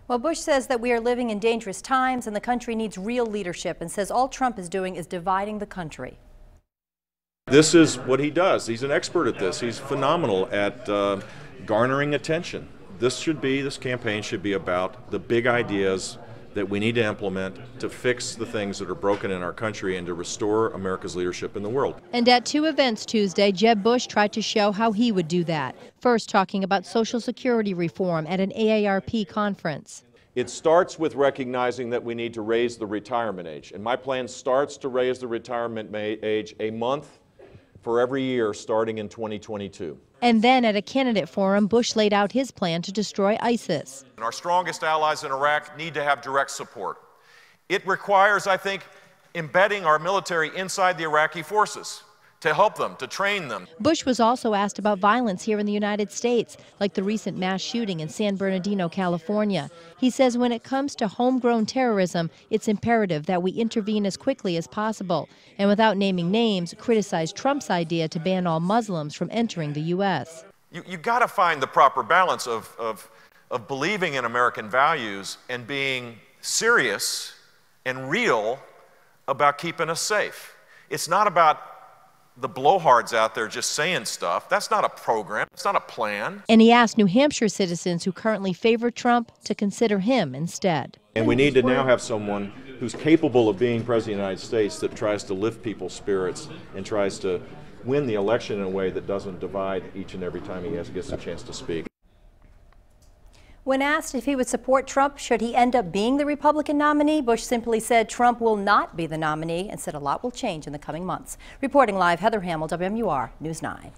Well, Bush says that we are living in dangerous times and the country needs real leadership, and says all Trump is doing is dividing the country. This is what he does. He's an expert at this. He's phenomenal at garnering attention. This campaign should be about the big ideas that we need to implement to fix the things that are broken in our country and to restore America's leadership in the world. And at two events Tuesday, Jeb Bush tried to show how he would do that. First, talking about Social Security reform at an AARP conference. It starts with recognizing that we need to raise the retirement age. And my plan starts to raise the retirement age a month for every year starting in 2022. And then at a candidate forum, Bush laid out his plan to destroy ISIS. Our strongest allies in Iraq need to have direct support. It requires, I think, embedding our military inside the Iraqi forces to help them, to train them. Bush was also asked about violence here in the United States, like the recent mass shooting in San Bernardino, California. He says when it comes to homegrown terrorism, it's imperative that we intervene as quickly as possible, and without naming names, criticized Trump's idea to ban all Muslims from entering the U.S. You've got to find the proper balance of believing in American values and being serious and real about keeping us safe. It's not about the blowhards out there just saying stuff. That's not a program. It's not a plan. And he asked New Hampshire citizens who currently favor Trump to consider him instead. And we need to now have someone who's capable of being President of the United States that tries to lift people's spirits and tries to win the election in a way that doesn't divide each and every time he gets a chance to speak. When asked if he would support Trump should he end up being the Republican nominee, Bush simply said Trump will not be the nominee and said a lot will change in the coming months. Reporting live, Heather Hamill, WMUR News 9.